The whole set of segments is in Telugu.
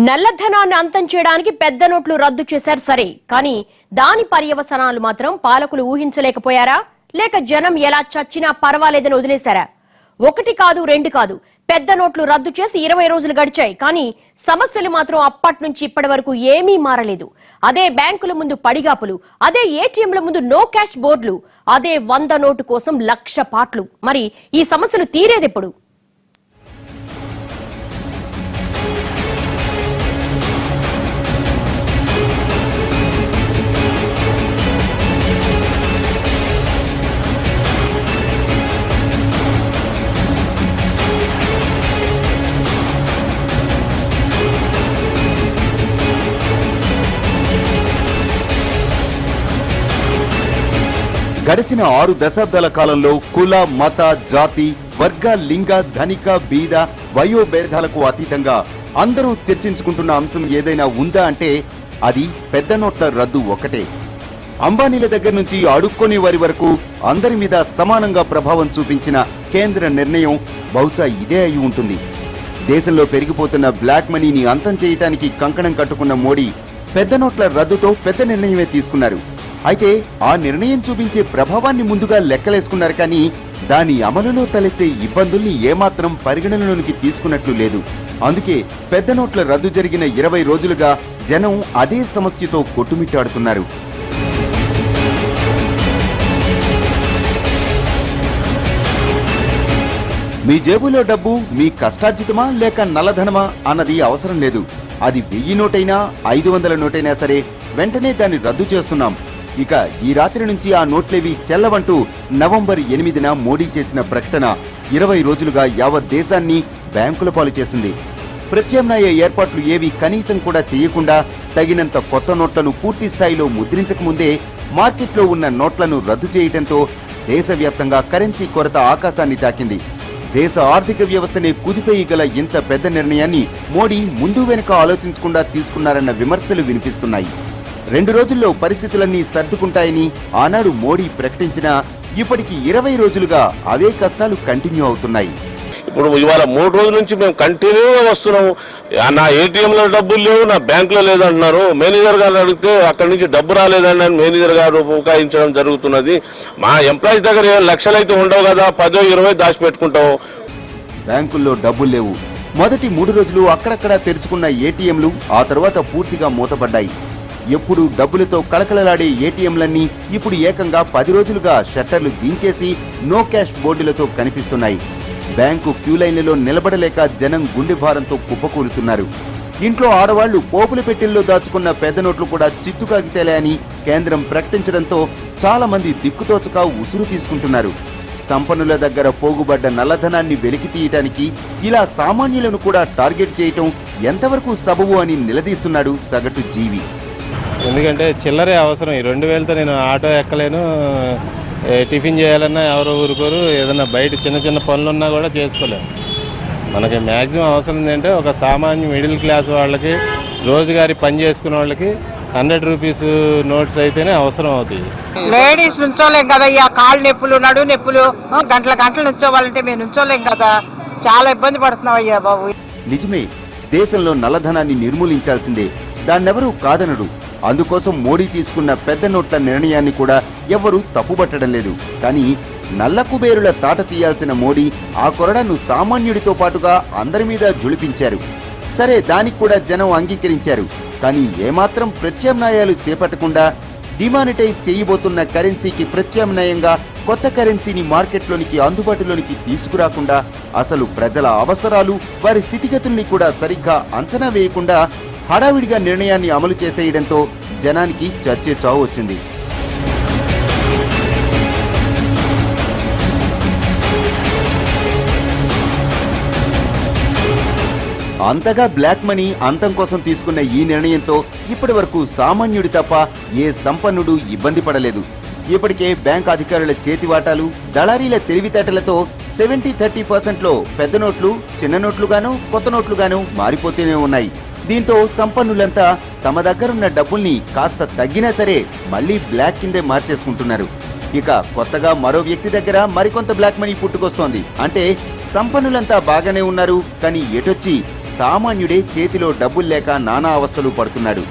నల్లధనాన్ని అంతం చేయడానికి పెద్ద నోట్లు రద్దు చేశారు సరే, కానీ దాని పర్యవసనాలు మాత్రం పాలకులు ఊహించలేకపోయారా? లేక జనం ఎలా చచ్చినా పర్వాలేదని వదిలేశారా? ఒకటి కాదు రెండు కాదు, పెద్ద నోట్లు రద్దు చేసి 20 రోజులు గడిచాయి, కానీ సమస్యలు మాత్రం అప్పటి నుంచి ఇప్పటి వరకు ఏమీ మారలేదు. అదే బ్యాంకుల ముందు పడిగాపులు, అదే ఏటీఎంల ముందు నో క్యాష్ బోర్డులు, అదే 100 నోటు కోసం 1,00,000 పాటలు. మరి ఈ సమస్యలు తీరేదెప్పుడు? గడిచిన 6 దశాబ్దాల కాలంలో కుల, మత, జాతి, వర్గ, లింగ, ధనిక, బీద, వయోభేదాలకు అతీతంగా అందరూ చర్చించుకుంటున్న అంశం ఏదైనా ఉందా అంటే అది పెద్ద నోట్ల రద్దు ఒకటే. అంబానీల దగ్గర నుంచి అడుక్కొనే వారి వరకు అందరి మీద సమానంగా ప్రభావం చూపించిన కేంద్ర నిర్ణయం బహుశా ఇదే అయి ఉంటుంది. దేశంలో పెరిగిపోతున్న బ్లాక్ మనీని అంతం చేయడానికి కంకణం కట్టుకున్న మోడీ పెద్ద నోట్ల రద్దుతో పెద్ద నిర్ణయమే తీసుకున్నారు. అయితే ఆ నిర్ణయం చూపించే ప్రభావాన్ని ముందుగా లెక్కలేసుకున్నారు, కానీ దాని అమలులో తలెత్తే ఇబ్బందుల్ని ఏమాత్రం పరిగణనలోనికి తీసుకున్నట్లు లేదు. అందుకే పెద్ద నోట్ల రద్దు జరిగిన 20 రోజులుగా జనం అదే సమస్యతో కొట్టుమిట్టాడుతున్నారు. మీ జేబులో డబ్బు మీ కష్టార్జితమా లేక నల్లధనమా అన్నది అవసరం లేదు. అది 1000 నోటైనా 500 నోటైనా సరే వెంటనే దాన్ని రద్దు చేస్తున్నాం. ఇక ఈ రాత్రి నుంచి ఆ నోట్లేవి చెల్లవంటూ నవంబర్ 8న మోడీ చేసిన ప్రకటన 20 రోజులుగా యావత్ దేశాన్ని బ్యాంకుల పాలు చేసింది. ప్రత్యామ్నాయ ఏర్పాట్లు ఏవి కనీసం కూడా చేయకుండా తగినంత కొత్త నోట్లను పూర్తి స్థాయిలో ముద్రించకముందే మార్కెట్లో ఉన్న నోట్లను రద్దు చేయడంతో దేశవ్యాప్తంగా కరెన్సీ కొరత ఆకాశాన్ని తాకింది. దేశ ఆర్థిక వ్యవస్థనే కుదిపేయగల ఇంత పెద్ద నిర్ణయాన్ని మోడీ ముందు వెనుక ఆలోచించకుండా తీసుకున్నారన్న విమర్శలు వినిపిస్తున్నాయి. 2 రోజుల్లో పరిస్థితులన్నీ సర్దుకుంటాయని ఆనాడు మోడీ ప్రకటించినా ఇప్పటికి 20 రోజులుగా అవే కష్టాలు కంటిన్యూ అవుతున్నాయి. ఇప్పుడు ఇవాళ 3 రోజుల నుంచి మేము కంటిన్యూగా వస్తున్నాము. నా ఏటీఎంలో డబ్బులు లేవు, నా బ్యాంకులో లేదంటున్నారు. మేనేజర్ గారు అడిగితే అక్కడి నుంచి డబ్బు రాలేదని మేనేజర్ గారు ఉపకాయించడం జరుగుతున్నది. మా ఎంప్లాయీస్ దగ్గర లక్షలు అయితే ఉండవు కదా, 10-20 దాచిపెట్టుకుంటాము. బ్యాంకుల్లో డబ్బులు లేవు. మొదటి 3 రోజులు అక్కడక్కడ తెరుచుకున్న ఏటీఎంలు ఆ తర్వాత పూర్తిగా మూతపడ్డాయి. ఎప్పుడు డబ్బులతో కళకళలాడే ఏటీఎంలన్నీ ఇప్పుడు ఏకంగా 10 రోజులుగా షట్టర్లు దించేసి నో క్యాష్ బోర్డులతో కనిపిస్తున్నాయి. బ్యాంకు క్యూ లైన్లలో నిలబడలేక జనం గుండె భారంతో కుప్పకూలుతున్నారు. ఇంట్లో ఆడవాళ్లు పోపుల పెట్టెల్లో దాచుకున్న పెద్ద నోట్లు కూడా చిత్తుకాగితేలే అని కేంద్రం ప్రకటించడంతో చాలా మంది దిక్కుతోచక ఉసురు తీసుకుంటున్నారు. సంపన్నుల దగ్గర పోగుబడ్డ నల్లధనాన్ని వెలికి తీయటానికి ఇలా సామాన్యులను కూడా టార్గెట్ చేయటం ఎంతవరకు సబబు అని నిలదీస్తున్నాడు సగటు జీవి. ఎందుకంటే చిల్లరే అవసరం. ఈ 2000తో నేను ఆటో ఎక్కలేను, టిఫిన్ చేయాలన్నా ఎవరో ఊరుకోరు, ఏదైనా బయట చిన్న చిన్న పనులున్నా కూడా చేసుకోలేము. మనకి మ్యాక్సిమం అవసరం ఏంటంటే ఒక సామాన్య మిడిల్ క్లాస్ వాళ్ళకి, రోజుగారి పని చేసుకునే వాళ్ళకి 100 రూపీస్ నోట్స్ అయితేనే అవసరం అవుతాయి. లేడీస్ నుంచోలేం కదా, ఇక కాళ్ళు నొప్పులు, నడు నొప్పులు, గంటలు నుంచోవాలంటే మేము నుంచోలేం కదా, చాలా ఇబ్బంది పడుతున్నాం అయ్యా బాబు. నిజమే, దేశంలో నల్లధనాన్ని నిర్మూలించాల్సిందే, దాన్నెవరూ కాదనడు. అందుకోసం మోడీ తీసుకున్న పెద్ద నోట్ల నిర్ణయాన్ని కూడా ఎవరూ తప్పుబట్టడం లేదు. కానీ నల్ల కుబేరుల తాట తీయాల్సిన మోడీ ఆ కొరడను సామాన్యుడితో పాటుగా అందరి మీద జుళిపించారు. సరే, దానికి కూడా జనం అంగీకరించారు. కానీ ఏమాత్రం ప్రత్యామ్నాయాలు చేపట్టకుండా డిమానిటైజ్ చేయబోతున్న కరెన్సీకి ప్రత్యామ్నాయంగా కొత్త కరెన్సీని మార్కెట్లోనికి అందుబాటులోనికి తీసుకురాకుండా అసలు ప్రజల అవసరాలు, వారి స్థితిగతుల్ని కూడా సరిగ్గా అంచనా వేయకుండా హడావిడిగా నిర్ణయాన్ని అమలు చేసేయడంతో జనానికి చర్చే చావు వచ్చింది. అంతగా బ్లాక్ మనీ అంతం కోసం తీసుకున్న ఈ నిర్ణయంతో ఇప్పటి వరకు సామాన్యుడి తప్ప ఏ సంపన్నుడు ఇబ్బంది పడలేదు. ఇప్పటికే బ్యాంక్ అధికారుల చేతివాటాలు, దళారీల తెలివితేటలతో 70-30%లో పెద్ద నోట్లు చిన్న నోట్లుగాను కొత్త నోట్లుగాను మారిపోతూనే ఉన్నాయి. దీంతో సంపన్నులంతా తమ దగ్గరున్న డబ్బుల్ని కాస్త తగ్గినా సరే మళ్లీ బ్లాక్ కిందే మార్చేసుకుంటున్నారు. ఇక కొత్తగా మరో వ్యక్తి దగ్గర మరికొంత బ్లాక్ మనీ పుట్టుకొస్తోంది. అంటే సంపన్నులంతా బాగానే ఉన్నారు, కానీ ఎటొచ్చి సామాన్యుడే చేతిలో డబ్బులు లేక నానా అవస్థలు పడుతున్నాడు.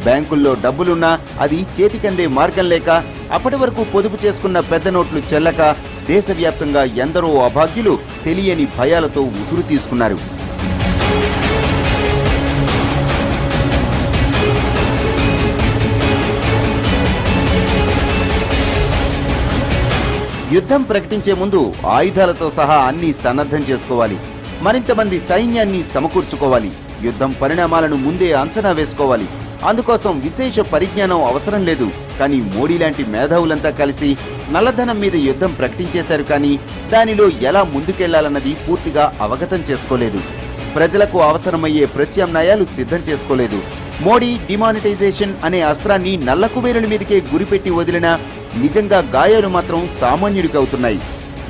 బ్యాంకుల్లో డబ్బులున్నా అది చేతికందే మార్గం లేక, అప్పటి వరకు పొదుపు చేసుకున్న పెద్ద నోట్లు చెల్లక దేశవ్యాప్తంగా ఎందరో అభాగ్యులు తెలియని భయాలతో ఉసురు తీసుకున్నారు. యుద్ధం ప్రకటించే ముందు ఆయుధాలతో సహా అన్ని సన్నద్ధం చేసుకోవాలి. మరింత మంది సైన్యాన్ని సమకూర్చుకోవాలి. యుద్ధం పరిణామాలను ముందే అంచనా వేసుకోవాలి. అందుకోసం విశేష పరిజ్ఞానం అవసరం లేదు. కానీ మోడీ లాంటి మేధావులంతా కలిసి నల్లధనం మీద యుద్ధం ప్రకటించేశారు. కానీ దానిలో ఎలా ముందుకెళ్లాలన్నది పూర్తిగా అవగతం చేసుకోలేదు. ప్రజలకు అవసరమయ్యే ప్రత్యామ్నాయాలు సిద్ధం చేసుకోలేదు. మోడీ డిమానిటైజేషన్ అనే అస్త్రాన్ని నల్ల కుబేరుల మీదకే గురిపెట్టి వదిలినా నిజంగా గాయాలు మాత్రం సామాన్యుడికి అవుతున్నాయి.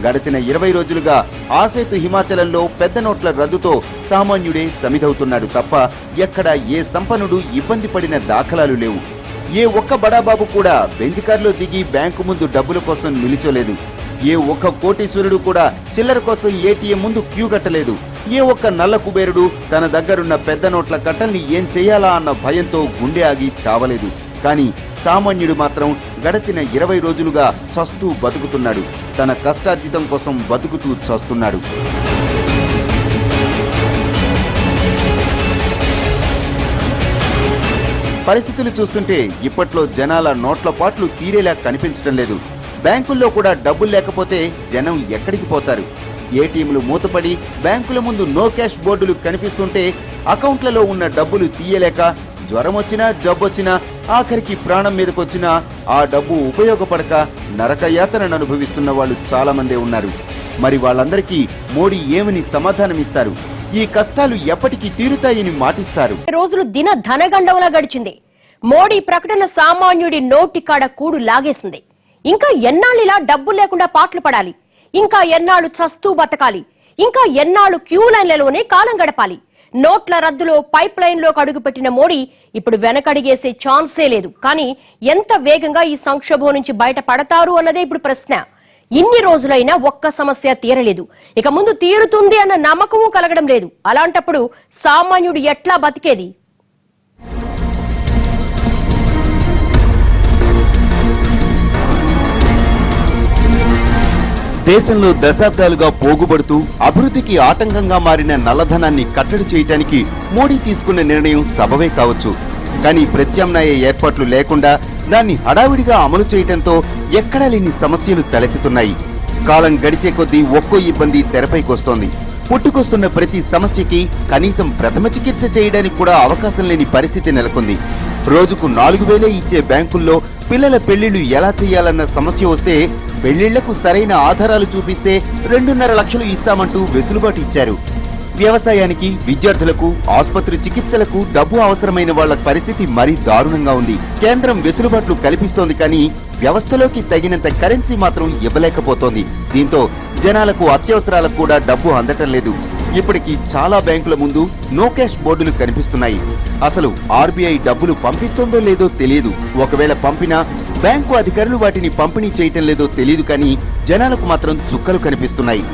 గడిచిన 20 రోజులుగా ఆసేతు హిమాచలంలో పెద్ద నోట్ల రద్దుతో సామాన్యుడే సమిధవుతున్నాడు తప్ప ఎక్కడా ఏ సంపన్నుడు ఇబ్బంది పడిన దాఖలాలు లేవు. ఏ ఒక్క బడాబాబు కూడా బెంచ్ కారులో దిగి బ్యాంకు ముందు డబ్బుల కోసం నిలిచోలేదు. ఏ ఒక్క కోటీశ్వరుడు కూడా చిల్లర కోసం ఏటీఎం ముందు క్యూ కట్టలేదు. ఏ ఒక్క నల్ల కుబేరుడు తన దగ్గరున్న పెద్ద నోట్ల కట్టల్ని ఏం చేయాలా అన్న భయంతో గుండె ఆగి చావలేదు. కానీ సామాన్యుడు మాత్రం గడచిన 20 రోజులుగా చస్తూ బతుకుతున్నాడు. తన కష్టార్జితం కోసం బతుకుతూ చస్తున్నాడు. పరిస్థితులు చూస్తుంటే ఇప్పట్లో జనాల నోట్ల పాట్లు తీరేలా కనిపించడం లేదు. బ్యాంకుల్లో కూడా డబ్బులు లేకపోతే జనం ఎక్కడికి పోతారు? ఏటీఎంలు మూతపడి బ్యాంకుల ముందు నో క్యాష్ బోర్డులు కనిపిస్తుంటే అకౌంట్లలో ఉన్న డబ్బులు తీయలేక జ్వరం వచ్చినా జబ్బొచ్చినా ఆఖరికి ప్రాణం మీదకొచ్చినా ఆ డబ్బు ఉపయోగపడక నరకయాతనను అనుభవిస్తున్న వాళ్ళు చాలా మందే ఉన్నారు. మరి వాళ్ళందరికీ మోడీ ఏమని సమాధానమిస్తారు? ఈ కష్టాలు ఎప్పటికీ తీరుతాయని మాటిస్తారు? రోజులు దిన ధనగండంలా గడిచింది. మోడీ ప్రకటన సామాన్యుడి నోటి కాడ కూడు లాగేసింది. ఇంకా ఎన్నాళ్ళిలా డబ్బు లేకుండా పాటలు పడాలి? ఇంకా ఎన్నాళ్ళు చస్తూ బతకాలి? ఇంకా ఎన్నాళ్ళు క్యూ లైన్లలోనే కాలం గడపాలి? నోట్ల రద్దులో పైప్ లైన్ లోకి అడుగుపెట్టిన మోడీ ఇప్పుడు వెనకడిగేసే ఛాన్సే లేదు. కానీ ఎంత వేగంగా ఈ సంక్షోభం నుంచి బయటపడతారు అన్నదే ఇప్పుడు ప్రశ్న. ఇన్ని రోజులైనా ఒక్క సమస్య తీరలేదు. ఇక ముందు తీరుతుంది అన్న నమ్మకము కలగడం లేదు. అలాంటప్పుడు సామాన్యుడు ఎట్లా బతికేది? దేశంలో దశాబ్దాలుగా పోగుబడుతూ అభివృద్ధికి ఆటంకంగా మారిన నల్లధనాన్ని కట్టడి చేయడానికి మోడీ తీసుకున్న నిర్ణయం సబవే కావచ్చు. కానీ ప్రత్యామ్నాయ ఏర్పాట్లు లేకుండా దాన్ని హడావిడిగా అమలు చేయడంతో ఎక్కడా లేని సమస్యలు తలెత్తుతున్నాయి. కాలం గడిచే కొద్దీ ఒక్కో ఇబ్బంది తెరపైకొస్తోంది. పుట్టుకొస్తున్న ప్రతి సమస్యకి కనీసం ప్రథమ చికిత్స చేయడానికి కూడా అవకాశం లేని పరిస్థితి నెలకొంది. రోజుకు 4,000 ఇచ్చే బ్యాంకుల్లో పిల్లల పెళ్లిళ్లు ఎలా చేయాలన్న సమస్య వస్తే పెళ్లిళ్లకు సరైన ఆధారాలు చూపిస్తే 2.5 లక్షలు ఇస్తామంటూ వెసులుబాటు ఇచ్చారు. వ్యవసాయానికి, విద్యార్థులకు, ఆసుపత్రి చికిత్సలకు డబ్బు అవసరమైన వాళ్ల పరిస్థితి మరీ దారుణంగా ఉంది. కేంద్రం వెసులుబాట్లు కల్పిస్తోంది కానీ వ్యవస్థలోకి తగినంత కరెన్సీ మాత్రం ఇవ్వలేకపోతోంది. దీంతో జనాలకు అత్యవసరాలకు కూడా డబ్బు అందటం లేదు. ఇప్పటికీ చాలా బ్యాంకుల ముందు నో క్యాష్ బోర్డులు కనిపిస్తున్నాయి. అసలు ఆర్బీఐ డబ్బులు పంపిస్తోందో లేదో తెలియదు. ఒకవేళ పంపినా బ్యాంకు అధికారులు వాటిని పంపిణీ చేయటం లేదో తెలియదు. కానీ జనాలకు మాత్రం చుక్కలు కనిపిస్తున్నాయి.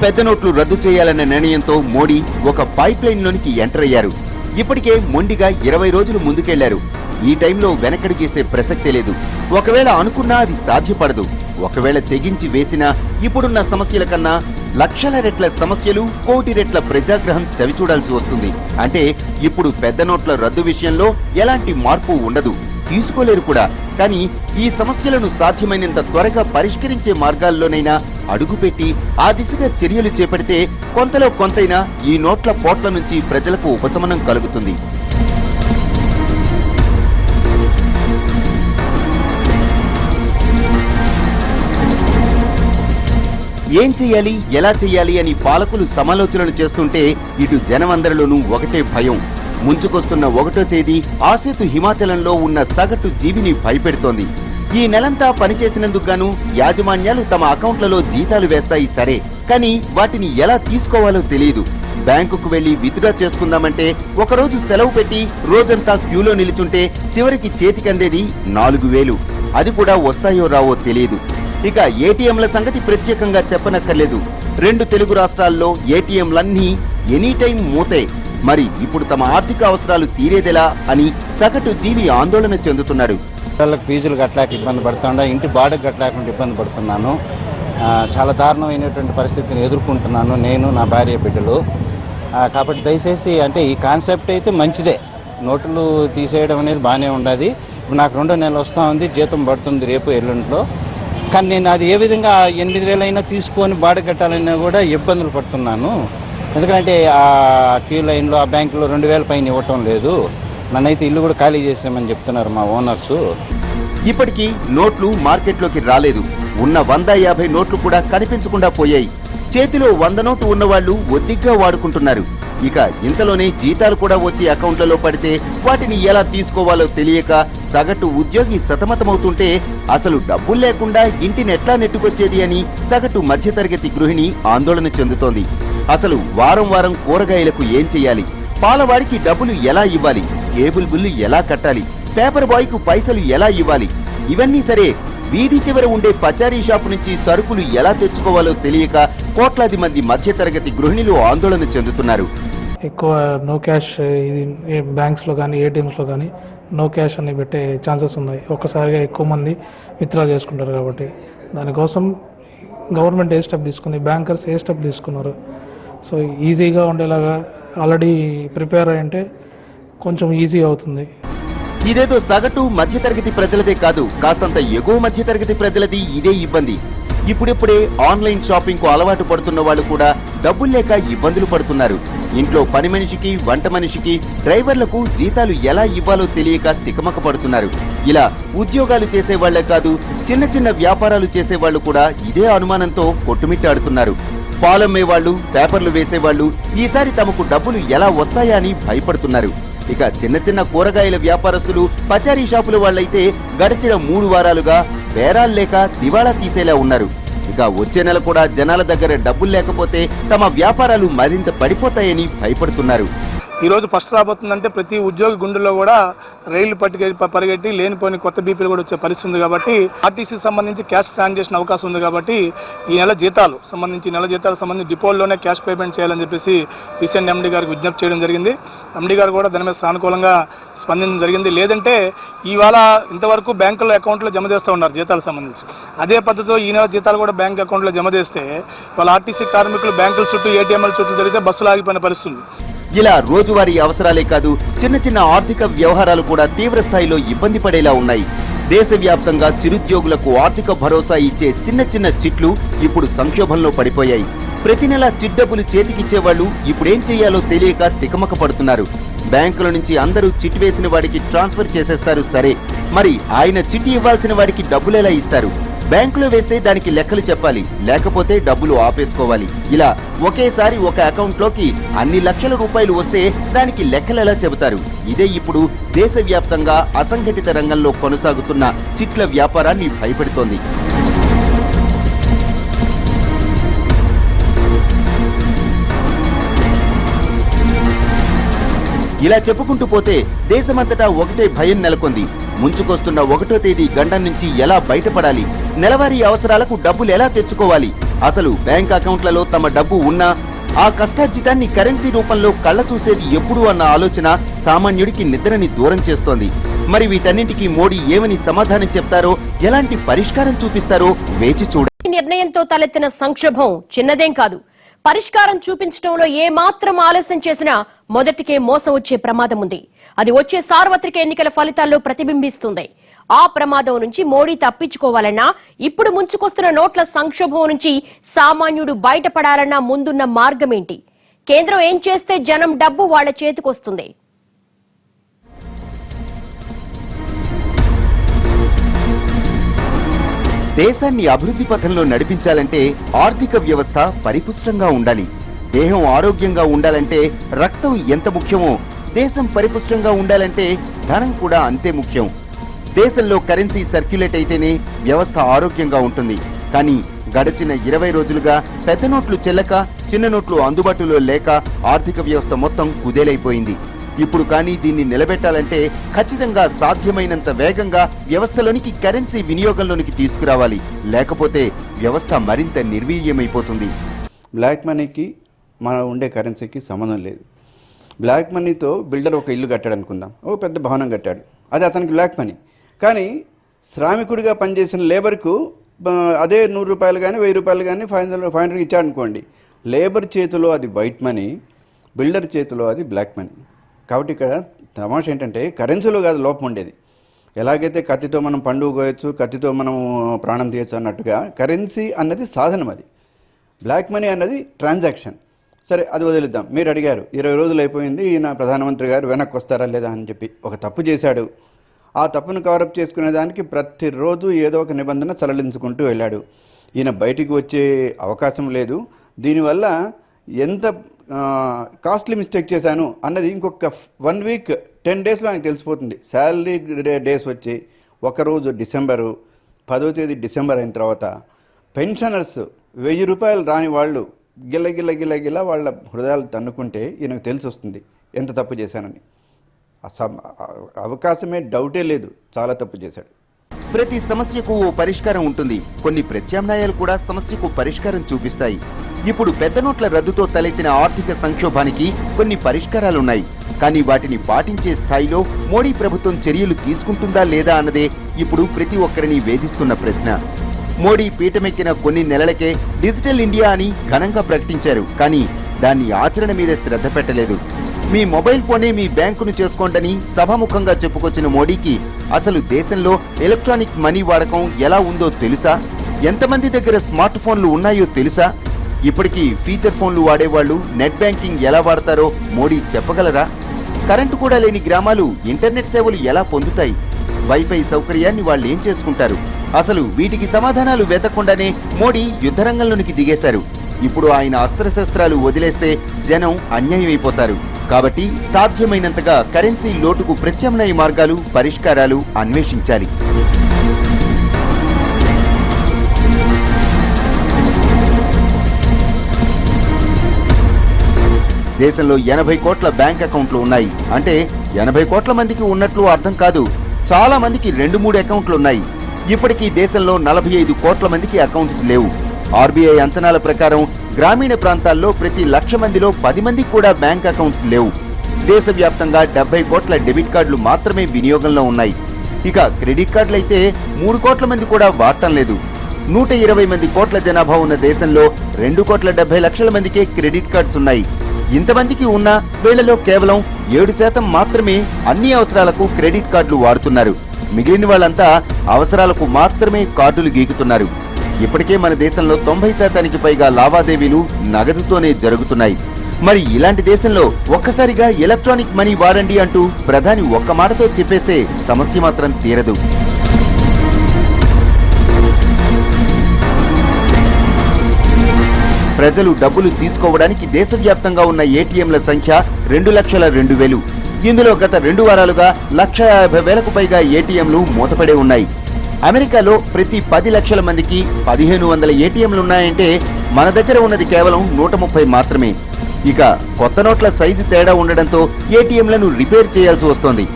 పెద్ద నోట్లు రద్దు చేయాలన్న నిర్ణయంతో మోడీ ఒక పైప్ లైన్ లోనికి ఎంటర్ అయ్యారు. ఇప్పటికే మొండిగా 20 రోజులు ముందుకెళ్లారు. ఈ టైంలో వెనకడిగేసే ప్రసక్తే లేదు. ఒకవేళ అనుకున్నా అది సాధ్యపడదు. ఒకవేళ తెగించి వేసినా ఇప్పుడున్న సమస్యల కన్నా లక్షల రెట్ల సమస్యలు, కోటి రెట్ల ప్రజాగ్రహం చవిచూడాల్సి వస్తుంది. అంటే ఇప్పుడు పెద్ద నోట్ల రద్దు విషయంలో ఎలాంటి మార్పు ఉండదు, తీసుకోలేరు కూడా. కానీ ఈ సమస్యలను సాధ్యమైనంత త్వరగా పరిష్కరించే మార్గాల్లోనైనా అడుగుపెట్టి ఆ దిశగా చర్యలు చేపడితే కొంతలో కొంతైనా ఈ నోట్ల పోట్ల నుంచి ప్రజలకు ఉపశమనం కలుగుతుంది. ఏం చెయ్యాలి, ఎలా చెయ్యాలి అని పాలకులు సమాలోచనలు చేస్తుంటే ఇటు జనమందరిలోనూ ఒకటే భయం. ముంచుకొస్తున్న 1వ తేదీ ఆసేతు హిమాచలంలో ఉన్న సగటు జీవిని భయపెడుతోంది. ఈ నెలంతా పనిచేసినందుకు గాను యాజమాన్యాలు తమ అకౌంట్లలో జీతాలు వేస్తాయి సరే, కానీ వాటిని ఎలా తీసుకోవాలో తెలియదు. బ్యాంకుకు వెళ్లి విత్డ్రా చేసుకుందామంటే ఒకరోజు సెలవు పెట్టి రోజంతా క్యూలో నిలుచుంటే చివరికి చేతికందేది 4,000. అది కూడా వస్తాయో రావో తెలియదు. ఇక ఏటీఎంల సంగతి ప్రత్యేకంగా చెప్పనక్కర్లేదు. 2 తెలుగు రాష్ట్రాల్లో ఏటీఎంలన్నీ ఎనీ టైం మూతే. మరి ఇప్పుడు తమ ఆర్థిక అవసరాలు తీరేదెలా అని సగటు జీవి ఆందోళన చెందుతున్నాడు. పిల్లలకు ఫీజులు కట్టలేక ఇబ్బంది పడుతుండా, ఇంటి బాడుగ కట్టలేకుండా ఇబ్బంది పడుతున్నాను. చాలా దారుణమైనటువంటి పరిస్థితిని ఎదుర్కొంటున్నాను నేను, నా భార్య, బిడ్డలు. కాబట్టి దయచేసి అంటే ఈ కాన్సెప్ట్ అయితే మంచిదే, నోట్లు తీసేయడం అనేది బాగానే ఉండదు. ఇప్పుడు నాకు 2వ నెల వస్తూ ఉంది, జీతం పడుతుంది రేపు ఎల్లుండిలో. కానీ నేను అది ఏ విధంగా 8,000 అయినా తీసుకొని బాడుగ కట్టాలన్నా కూడా ఇబ్బందులు పడుతున్నాను. ఎందుకంటే ఆ క్యూ లైన్లో ఆ బ్యాంకులో 2,000 పైన ఇవ్వటం లేదు. నన్నైతే ఇల్లు కూడా ఖాళీ చేసామని చెప్తున్నారు మా ఓనర్సు. ఇప్పటికీ నోట్లు మార్కెట్లోకి రాలేదు. ఉన్న 150 నోట్లు కూడా కనిపించకుండా పోయాయి. చేతిలో 100 నోటు ఉన్నవాళ్లు ఒద్దిగ్గా వాడుకుంటున్నారు. ఇక ఇంతలోనే జీతాలు కూడా వచ్చి అకౌంట్లలో పడితే వాటిని ఎలా తీసుకోవాలో తెలియక సగటు ఉద్యోగి సతమతమవుతుంటే అసలు డబ్బులు లేకుండా ఇంటిని ఎట్లా నెట్టుకొచ్చేది అని సగటు మధ్యతరగతి గృహిణి ఆందోళన చెందుతోంది. అసలు వారం వారం కూరగాయలకు ఏం చెయ్యాలి, పాలవాడికి డబ్బులు ఎలా ఇవ్వాలి, కేబుల్ బిల్లు ఎలా కట్టాలి, పేపర్ బాయ్ కు పైసలు ఎలా ఇవ్వాలి, ఇవన్నీ సరే వీధి చివర ఉండే పచారీ షాపు నుంచి సరుకులు ఎలా తెచ్చుకోవాలో తెలియక కోట్లాది మంది మధ్యతరగతి గృహిణులు ఆందోళన చెందుతున్నారు. ఎక్కువ నో క్యాష్ ఇది బ్యాంక్స్లో కానీ ఏటీఎంస్లో కానీ నో క్యాష్ అని పెట్టే ఛాన్సెస్ ఉన్నాయి. ఒక్కసారిగా ఎక్కువ మంది విత్డ్రా చేసుకుంటారు. కాబట్టి దానికోసం గవర్నమెంట్ ఏ స్టెప్ తీసుకుంది, బ్యాంకర్స్ ఏ స్టెప్ తీసుకున్నారు. సో ఈజీగా ఉండేలాగా ఆల్రెడీ ప్రిపేర్ అయ్యి అంటే కొంచెం ఈజీ అవుతుంది. ఇదేదో సగటు మధ్యతరగతి ప్రజలదే కాదు, కాస్తంత ఎగువ మధ్యతరగతి ప్రజలది ఇదే ఇబ్బంది. ఇప్పుడిప్పుడే ఆన్లైన్ షాపింగ్ కు అలవాటు పడుతున్న వాళ్ళు కూడా డబ్బులు లేక ఇబ్బందులు పడుతున్నారు. ఇంట్లో పని మనిషికి, వంట మనిషికి, డ్రైవర్లకు జీతాలు ఎలా ఇవ్వాలో తెలియక తికమక పడుతున్నారు. ఇలా ఉద్యోగాలు చేసేవాళ్లే కాదు, చిన్న చిన్న వ్యాపారాలు చేసేవాళ్లు కూడా ఇదే అనుమానంతో కొట్టుమిట్టాడుతున్నారు. పాలమ్మేవాళ్లు, పేపర్లు వేసేవాళ్లు ఈసారి తమకు డబ్బులు ఎలా వస్తాయా అని భయపడుతున్నారు. ఇక చిన్న చిన్న కూరగాయల వ్యాపారస్తులు, పచారీ షాపుల వాళ్ళైతే గడిచిన 3 వారాలుగా బేరాలు లేక దివాళా తీసేలా ఉన్నారు. ఇక వచ్చే నెల కూడా జనాల దగ్గర డబ్బులు లేకపోతే తమ వ్యాపారాలు మరింత పడిపోతాయని భయపడుతున్నారు. ఈ రోజు ఫస్ట్ రాబోతుందంటే ప్రతి ఉద్యోగి గుండెల్లో కూడా రైళ్లు పరిగెట్టి లేనిపోని కొత్త బీపీలు కూడా వచ్చే పరిస్థితి ఉంది. కాబట్టి ఆర్టీసీ సంబంధించి క్యాష్ ట్రాన్సాక్షన్ అవకాశం ఉంది. కాబట్టి ఈ నెల జీతాలకు సంబంధించి డిపోల్లోనే క్యాష్ పేమెంట్ చేయాలని చెప్పేసి రీసెంట్ ఎండీ గారికి విజ్ఞప్తి చేయడం జరిగింది. ఎండీ గారు కూడా దాని మీద సానుకూలంగా స్పందించడం జరిగింది. లేదంటే ఇవాళ ఇంతవరకు బ్యాంకుల అకౌంట్లో జమ చేస్తూ ఉన్నారు జీతాలకు సంబంధించి. అదే పద్ధతిలో ఈ నెల జీతాలు కూడా బ్యాంక్ అకౌంట్లో జమ చేస్తే వాళ్ళ ఆర్టీసీ కార్మికులు బ్యాంకుల చుట్టూ, ఏటీఎంల చుట్టూ జరిగితే బస్సులు ఆగిపోయిన పరిస్థితి. ఇలా రోజువారీ అవసరాలే కాదు, చిన్న చిన్న ఆర్థిక వ్యవహారాలు కూడా తీవ్ర స్థాయిలో ఇబ్బంది పడేలా ఉన్నాయి. దేశవ్యాప్తంగా చిరుద్యోగులకు ఆర్థిక భరోసా ఇచ్చే చిన్న చిన్న చిట్లు ఇప్పుడు సంక్షోభంలో పడిపోయాయి. ప్రతి నెల చిట్ డబ్బులు చేతికిచ్చేవాళ్లు ఇప్పుడేం చేయాలో తెలియక తికమక పడుతున్నారు. బ్యాంకుల నుంచి అందరూ చిట్ వేసిన వాడికి ట్రాన్స్ఫర్ చేసేస్తారు. సరే, మరి ఆయన చిట్ ఇవ్వాల్సిన వాడికి డబ్బులెలా ఇస్తారు? బ్యాంకులో వేస్తే దానికి లెక్కలు చెప్పాలి, లేకపోతే డబ్బులు ఆపేసుకోవాలి. ఇలా ఒకేసారి ఒక అకౌంట్లోకి అన్ని లక్షల రూపాయలు వస్తే దానికి లెక్కలెలా చెబుతారు? ఇదే ఇప్పుడు దేశవ్యాప్తంగా అసంఘటిత రంగంలో కొనసాగుతున్న చిట్ల వ్యాపారాన్ని భయపెడుతోంది. ఇలా చెప్పుకుంటూ పోతే దేశమంతటా ఒకటే భయం నెలకొంది. ముంచుకొస్తున్న 1వ తేదీ గండం నుంచి ఎలా బయటపడాలి? నెలవారీ అవసరాలకు డబ్బులు ఎలా తెచ్చుకోవాలి? అసలు బ్యాంక్ అకౌంట్లలో తమ డబ్బు ఉన్నా ఆ కష్టార్జితాన్ని కరెన్సీ రూపంలో కళ్ళ చూసేది ఎప్పుడు అన్న ఆలోచన సామాన్యుడికి నిద్రని దూరం చేస్తోంది. మరి వీటన్నింటికీ మోడీ ఏమని సమాధానం చెప్తారో, ఎలాంటి పరిష్కారం చూపిస్తారో వేచి చూడాలి. నిర్ణయంతో తలెత్తిన సంక్షోభం చిన్నదేం కాదు. పరిష్కారం చూపించడంలో ఏ మాత్రం ఆలస్యం చేసినా మొదటికే మోసం వచ్చే ప్రమాదం ఉంది. అది వచ్చే సార్వత్రిక ఎన్నికల ఫలితాల్లో ప్రతిబింబిస్తుంది. ఆ ప్రమాదం నుంచి మోడీ తప్పించుకోవాలన్నా, ఇప్పుడు ముంచుకొస్తున్న నోట్ల సంక్షోభం నుంచి సామాన్యుడు బయటపడాలన్నా ముందున్న మార్గమేంటి? కేంద్రం ఏం చేస్తే జనం డబ్బు వాళ్ల చేతికొస్తుంది? దేశాన్ని అభివృద్ధి పథంలో నడిపించాలంటే ఆర్థిక వ్యవస్థ పరిపుష్టంగా ఉండాలి. దేహం ఆరోగ్యంగా ఉండాలంటే రక్తం ఎంత ముఖ్యమో, దేశం పరిపుష్టంగా ఉండాలంటే ధనం కూడా అంతే ముఖ్యం. దేశంలో కరెన్సీ సర్క్యులేట్ అయితేనే వ్యవస్థ ఆరోగ్యంగా ఉంటుంది. కానీ గడిచిన 20 రోజులుగా పెద్ద నోట్లు చెల్లక, చిన్న నోట్లు అందుబాటులో లేక ఆర్థిక వ్యవస్థ మొత్తం కుదేలైపోయింది. ఇప్పుడు కానీ దీన్ని నిలబెట్టాలంటే ఖచ్చితంగా సాధ్యమైనంత వేగంగా వ్యవస్థలోనికి కరెన్సీ వినియోగంలోనికి తీసుకురావాలి. లేకపోతే వ్యవస్థ మరింత నిర్వీర్యమైపోతుంది. బ్లాక్ మనీకి మన ఉండే కరెన్సీకి సంబంధం లేదు. బ్లాక్ మనీతో బిల్డర్ ఒక ఇల్లు కట్టాడు అనుకుందాం, ఒక పెద్ద భవనం కట్టాడు, అది అతనికి బ్లాక్ మనీ. కానీ శ్రామికుడిగా పనిచేసిన లేబర్కు అదే 100 రూపాయలు కానీ 1000 రూపాయలు కానీ 500 ఇచ్చాడు అనుకోండి, లేబర్ చేతిలో అది వైట్ మనీ, బిల్డర్ చేతిలో అది బ్లాక్ మనీ. కాబట్టి ఇక్కడ తమాషా ఏంటంటే కరెన్సీలో కాదు లోపం ఉండేది. ఎలాగైతే కత్తితో మనం పండుగ కోయచ్చు, కత్తితో మనం ప్రాణం తీయచ్చు అన్నట్టుగా కరెన్సీ అన్నది సాధనం, అది బ్లాక్ మనీ అన్నది ట్రాన్సాక్షన్. సరే అది వదిలిద్దాం. మీరు అడిగారు 20 రోజులు అయిపోయింది, ఈయన ప్రధానమంత్రి గారు వెనక్కి వస్తారా లేదా అని చెప్పి. ఒక తప్పు చేశాడు, ఆ తప్పును కవరప్ చేసుకునే దానికి ప్రతిరోజు ఏదో ఒక నిబంధన సడలించుకుంటూ వెళ్ళాడు. ఈయన బయటికి వచ్చే అవకాశం లేదు. దీనివల్ల ఎంత కాస్ట్లీ మిస్టేక్ చేశాను అన్నది ఇంకొక 1 వీక్ 10 డేస్లో ఆయనకు తెలిసిపోతుంది. శాలరీ డేస్ వచ్చి ఒకరోజు డిసెంబరు 10వ తేదీ డిసెంబర్ అయిన తర్వాత పెన్షనర్స్ 1000 రూపాయలు రాని వాళ్ళు గిల్ల వాళ్ళ హృదయాలు తన్నుకుంటే ఈయనకు తెలిసి వస్తుంది ఎంత తప్పు చేశానని. అవకాశమే డౌటే లేదు, చాలా తప్పు చేశాడు. ప్రతి సమస్యకు ఓ పరిష్కారం ఉంటుంది. కొన్ని ప్రత్యామ్నాయాలు కూడా సమస్యకు పరిష్కారం చూపిస్తాయి. ఇప్పుడు పెద్ద నోట్ల రద్దుతో తలెత్తిన ఆర్థిక సంక్షోభానికి కొన్ని పరిష్కారాలున్నాయి. కానీ వాటిని పాటించే స్థాయిలో మోడీ ప్రభుత్వం చర్యలు తీసుకుంటుందా లేదా అన్నదే ఇప్పుడు ప్రతి ఒక్కరిని వేధిస్తున్న ప్రశ్న. మోడీ పీఠమెక్కిన కొన్ని నెలలకే డిజిటల్ ఇండియా అని ఘనంగా ప్రకటించారు. కానీ దాన్ని ఆచరణ మీద శ్రద్ధ పెట్టలేదు. మీ మొబైల్ ఫోనే మీ బ్యాంకును చేసుకోండని సభాముఖంగా చెప్పుకొచ్చిన మోడీకి అసలు దేశంలో ఎలక్ట్రానిక్ మనీ వాడకం ఎలా ఉందో తెలుసా? ఎంతమంది దగ్గర స్మార్ట్ ఫోన్లు ఉన్నాయో తెలుసా? ఇప్పటికీ ఫీచర్ ఫోన్లు వాడేవాళ్లు నెట్ బ్యాంకింగ్ ఎలా వాడతారో మోడీ చెప్పగలరా? కరెంటు కూడా లేని గ్రామాలు ఇంటర్నెట్ సేవలు ఎలా పొందుతాయి? వైఫై సౌకర్యాన్ని వాళ్ళు ఏం చేసుకుంటారు? అసలు వీటికి సమాధానాలు వెతకుండానే మోడీ యుద్ధరంగంలోనికి దిగేశారు. ఇప్పుడు ఆయన అస్త్రశస్త్రాలు వదిలేస్తే జనం అన్యాయమైపోతారు. కాబట్టి సాధ్యమైనంతగా కరెన్సీ లోటుకు ప్రత్యామ్నాయ మార్గాలు, పరిష్కారాలు అన్వేషించాలి. దేశంలో 80 కోట్ల బ్యాంక్ అకౌంట్లు ఉన్నాయి. అంటే 80 కోట్ల మందికి ఉన్నట్లు అర్థం కాదు. చాలా మందికి 2-3 అకౌంట్లు ఉన్నాయి. ఇప్పటికీ దేశంలో 45 కోట్ల మందికి అకౌంట్స్ లేవు. ఆర్బీఐ అంచనాల ప్రకారం గ్రామీణ ప్రాంతాల్లో ప్రతి 1,00,000 మందిలో 10 మందికి కూడా బ్యాంక్ అకౌంట్స్ లేవు. దేశవ్యాప్తంగా 70 కోట్ల డెబిట్ కార్డులు మాత్రమే వినియోగంలో ఉన్నాయి. ఇక క్రెడిట్ కార్డులైతే 3 కోట్ల మంది కూడా వాడటం లేదు. 120 కోట్ల జనాభా ఉన్న దేశంలో 2,70,00,000 మందికే క్రెడిట్ కార్డ్స్ ఉన్నాయి. ఇంతమందికి ఉన్న వీళ్లలో కేవలం 7% మాత్రమే అన్ని అవసరాలకు క్రెడిట్ కార్డులు వాడుతున్నారు. మిగిలిన వాళ్ళంతా అవసరాలకు మాత్రమే కార్డులు గీకుతున్నారు. ఇప్పటికే మన దేశంలో 90% పైగా లావాదేవీలు నగదుతోనే జరుగుతున్నాయి. మరి ఇలాంటి దేశంలో ఒక్కసారిగా ఎలక్ట్రానిక్ మనీ వాడండి అంటూ ప్రధాని ఒక్క మాటతో చెప్పేస్తే సమస్య మాత్రం తీరదు. ప్రజలు డబ్బులు తీసుకోవడానికి దేశవ్యాప్తంగా ఉన్న ఏటీఎంల సంఖ్య 2,02,000. ఇందులో గత 2 వారాలుగా 1,50,000కు పైగా ఏటీఎంలు మూతపడే ఉన్నాయి. అమెరికాలో ప్రతి 10 లక్షల మందికి 1,500 ఏటీఎంలు ఉన్నాయంటే మన దగ్గర ఉన్నది కేవలం 130 మాత్రమే. ఇక కొత్త నోట్ల సైజు తేడా ఉండడంతో ఏటీఎంలను రిపేర్ చేయాల్సి వస్తోంది.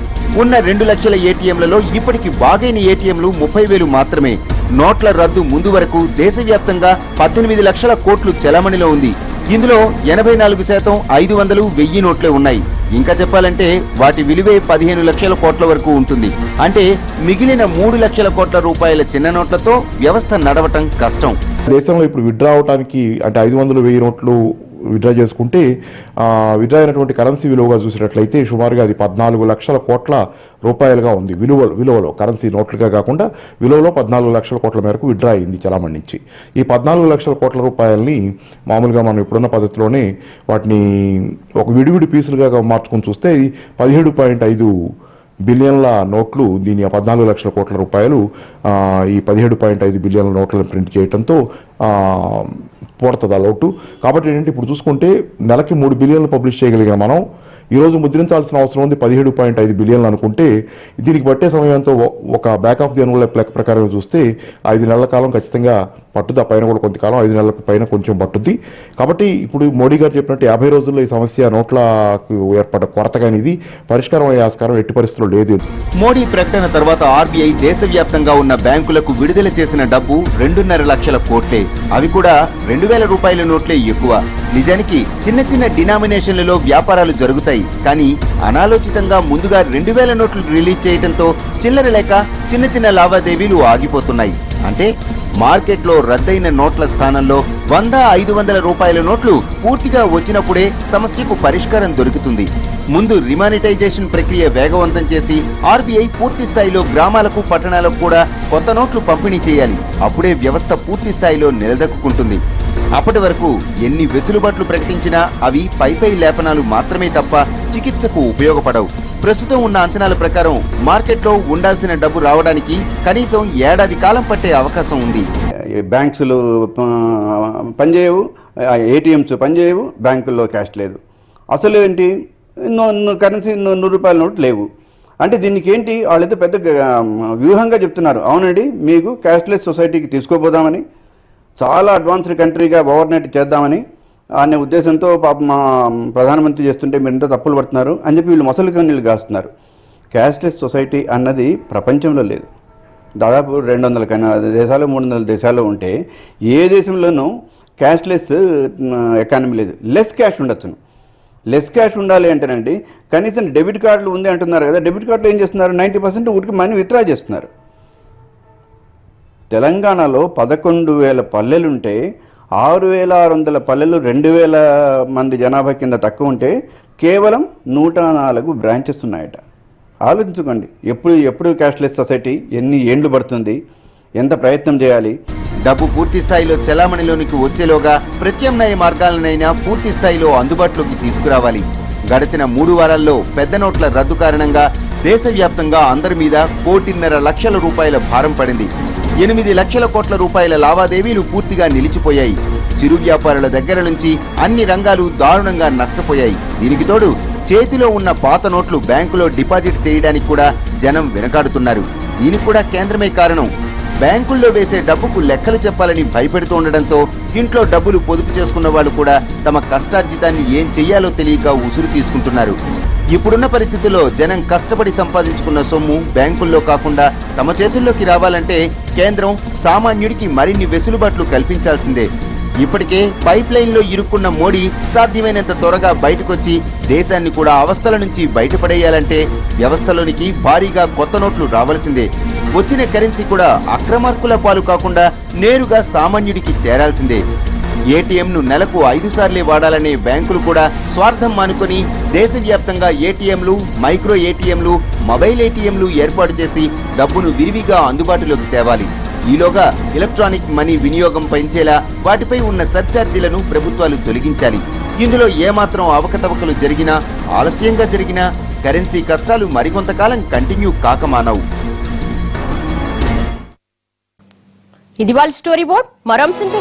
ఉన్న 2 లక్షల ఏటీఎంలలో ఇప్పటికి బాగైన ఏటీఎంలు 30,000 మాత్రమే. నోట్ల రద్దు ముందు వరకు దేశవ్యాప్తంగా 18 లక్షల కోట్లు చెలామణిలో ఉంది. ఇందులో 84% 500, 1000 నోట్లే ఉన్నాయి. ఇంకా చెప్పాలంటే వాటి విలువే 15 లక్షల కోట్ల వరకు ఉంటుంది. అంటే మిగిలిన 3 లక్షల కోట్ల రూపాయల చిన్న నోట్లతో వ్యవస్థ నడవటం కష్టం. దేశంలో ఇప్పుడు విత్డ్రా అవడానికి అంటే 500, 1000 నోట్లు విత్డ్రా చేసుకుంటే విత్డ్రా అయినటువంటి కరెన్సీ విలువగా చూసినట్లయితే సుమారుగా అది 14 లక్షల కోట్ల రూపాయలుగా ఉంది. విలువలో కరెన్సీ నోట్లుగా కాకుండా విలువలో 14 లక్షల కోట్ల మేరకు విత్డ్రా అయింది చలామణి నుంచి. ఈ 14 లక్షల కోట్ల రూపాయలని మామూలుగా మనం ఇప్పుడున్న పద్ధతిలోనే వాటిని ఒక విడివిడి పీసులుగా మార్చుకొని చూస్తే 17.5 బిలియన్ల నోట్లు, దీని 14 లక్షల కోట్ల రూపాయలు ఈ 17.5 బిలియన్ల నోట్లను ప్రింట్ చేయడంతో పోడుతుంది ఆ లోటు. కాబట్టి ఏంటంటే ఇప్పుడు చూసుకుంటే నెలకి 3 బిలియన్లు పబ్లిష్ చేయగలిగాం మనం. ఈరోజు ముద్రించాల్సిన అవసరం ఉంది 17.5 బిలియన్లు అనుకుంటే దీనికి పట్టే సమయంతో ఒక బ్యాక్ ఆఫ్ ది ఎన్వలప్ లెక్క ప్రకారం చూస్తే 5 నెలల కాలం ఖచ్చితంగా పట్టుద్ది. ఆ పైన కూడా కొంతకాలం 5 నెలలకు పైన కొంచెం పట్టుద్ది. కాబట్టి ఇప్పుడు మోడీ గారు చెప్పినట్టు 50 రోజుల్లో ఈ సమస్య నోట్లకు ఏర్పడ్డ కొరత కానీ ఇది పరిష్కారం అయ్యే ఆస్కారం ఎట్టి పరిస్థితుల్లో లేదు. మోడీ ప్రకటన తర్వాత ఆర్బీఐ దేశవ్యాప్తంగా ఉన్న బ్యాంకులకు విడుదల చేసిన డబ్బు 2.5 లక్షల కోట్లే. అవి కూడా 2,000 రూపాయల నోట్లే ఎక్కువ. నిజానికి చిన్న చిన్న డినామినేషన్లలో వ్యాపారాలు జరుగుతాయి. కానీ అనాలోచితంగా ముందుగా 2,000 నోట్లు రిలీజ్ చేయడంతో చిల్లర లేక చిన్న చిన్న లావాదేవీలు ఆగిపోతున్నాయి. అంటే మార్కెట్లో రద్దయిన నోట్ల స్థానంలో 100-500 రూపాయల నోట్లు పూర్తిగా వచ్చినప్పుడే సమస్యకు పరిష్కారం దొరుకుతుంది. ముందు రిమానిటైజేషన్ ప్రక్రియ వేగవంతం చేసి ఆర్బీఐ పూర్తి స్థాయిలో గ్రామాలకు పట్టణాలకు కూడా కొత్త నోట్లు పంపిణీ చేయాలి. అప్పుడే వ్యవస్థ పూర్తి స్థాయిలో నిలదొక్కుంటుంది. అప్పటి వరకు ఎన్ని వెసులుబాట్లు ప్రకటించినా అవి పైపై లేపనాలు మాత్రమే తప్ప చికిత్సకు ఉపయోగపడవు. ప్రస్తుతం ఉన్న అంచనాల ప్రకారం మార్కెట్లో ఉండాల్సిన డబ్బు రావడానికి కనీసం ఏడాది కాలం పట్టే అవకాశం ఉంది. బ్యాంక్స్లు పనిచేయవు, ఏటీఎంస్ పనిచేయవు, బ్యాంకుల్లో క్యాష్ లేదు. అసలు ఏంటి, కరెన్సీ 100 రూపాయల నోట్లు లేవు. అంటే దీనికి ఏంటి, వాళ్ళైతే పెద్ద వ్యూహంగా చెప్తున్నారు. అవునండి, మీకు క్యాష్లెస్ సొసైటీకి తీసుకోపోదామని, చాలా అడ్వాన్స్డ్ కంట్రీగా ఓవర్నైట్ చేద్దామని అనే ఉద్దేశంతో పాప మా ప్రధానమంత్రి చేస్తుంటే మీరంతా తప్పులు పడుతున్నారు అని చెప్పి వీళ్ళు మొసలు కన్నీళ్ళు కాస్తున్నారు. క్యాష్లెస్ సొసైటీ అన్నది ప్రపంచంలో లేదు. దాదాపు 200 దేశాలు 300 దేశాలు ఉంటే ఏ దేశంలోనూ క్యాష్లెస్ ఎకానమీ లేదు. లెస్ క్యాష్ ఉండొచ్చును. లెస్ క్యాష్ ఉండాలి అంటేనండి కనీసం డెబిట్ కార్డులు ఉంది అంటున్నారు కదా, డెబిట్ కార్డులు ఏం చేస్తున్నారు, 90% ఊరికి మనీ విత్డ్రా చేస్తున్నారు. తెలంగాణలో 11,000 పల్లెలుంటే 6,600 పల్లెలు 2,000 మంది జనాభా కింద తక్కువ ఉంటే కేవలం 104 బ్రాంచెస్ ఉన్నాయట. ఆలోచించుకోండి, ఎప్పుడు క్యాష్లెస్ సొసైటీ, ఎన్ని ఏండ్లు పడుతుంది, ఎంత ప్రయత్నం చేయాలి. డబ్బు పూర్తి స్థాయిలో చెలామణిలోనికి వచ్చేలోగా ప్రత్యామ్నాయ మార్గాలనైనా పూర్తి స్థాయిలో అందుబాటులోకి తీసుకురావాలి. గడిచిన 3 వారాల్లో పెద్ద నోట్ల రద్దు కారణంగా దేశవ్యాప్తంగా అందరి మీద 1,50,00,000 లక్షల రూపాయల భారం పడింది. 8 లక్షల కోట్ల రూపాయల లావాదేవీలు పూర్తిగా నిలిచిపోయాయి. చిరు వ్యాపారుల దగ్గర నుంచి అన్ని రంగాలు దారుణంగా నష్టపోయాయి. దీనికి తోడు చేతిలో ఉన్న పాత నోట్లు బ్యాంకులో డిపాజిట్ చేయడానికి కూడా జనం వెనకాడుతున్నారు. దీనికి కూడా కేంద్రమే కారణం. బ్యాంకుల్లో వేసే డబ్బుకు లెక్కలు చెప్పాలని భయపెడుతూ ఉండడంతో ఇంట్లో డబ్బులు పొదుపు చేసుకున్న వాళ్ళు కూడా తమ కష్టార్జితాన్ని ఏం చెయ్యాలో తెలియక ఉసురు తీసుకుంటున్నారు. ఇప్పుడున్న పరిస్థితుల్లో జనం కష్టపడి సంపాదించుకున్న సొమ్ము బ్యాంకుల్లో కాకుండా తమ చేతుల్లోకి రావాలంటే కేంద్రం సామాన్యుడికి మరిన్ని వెసులుబాట్లు కల్పించాల్సిందే. ఇప్పటికే పైప్ లైన్లో ఇరుక్కున్న మోడీ సాధ్యమైనంత త్వరగా బయటకొచ్చి దేశాన్ని కూడా అవస్థల నుంచి బయటపడేయాలంటే వ్యవస్థలోనికి భారీగా కొత్త నోట్లు రావాల్సిందే. వచ్చిన కరెన్సీ కూడా అక్రమార్కుల పాలు కాకుండా నేరుగా సామాన్యుడికి చేరాల్సిందే. ఏటీఎంను నెలకు 5 సార్లే వాడాలనే బ్యాంకులు కూడా స్వార్థం మానుకొని దేశవ్యాప్తంగా ఏటీఎంలు, మైక్రో ఏటీఎంలు, మొబైల్ ఏటీఎంలు ఏర్పాటు చేసి డబ్బును విరివిగా అందుబాటులోకి తేవాలి. ఈలోగా ఎలక్ట్రానిక్ మనీ వినియోగం పెంచేలా వాటిపై ఉన్న సర్ఛార్జీలను ప్రభుత్వాలు తొలగించాలి. ఇందులో ఏమాత్రం అవకతవకలు జరిగినా, ఆలస్యంగా జరిగినా కరెన్సీ కష్టాలు మరికొంతకాలం కంటిన్యూ కాకమానవు. ఇది వాళ్ళ స్టోరీ బోర్డ్. మరో అంశంతో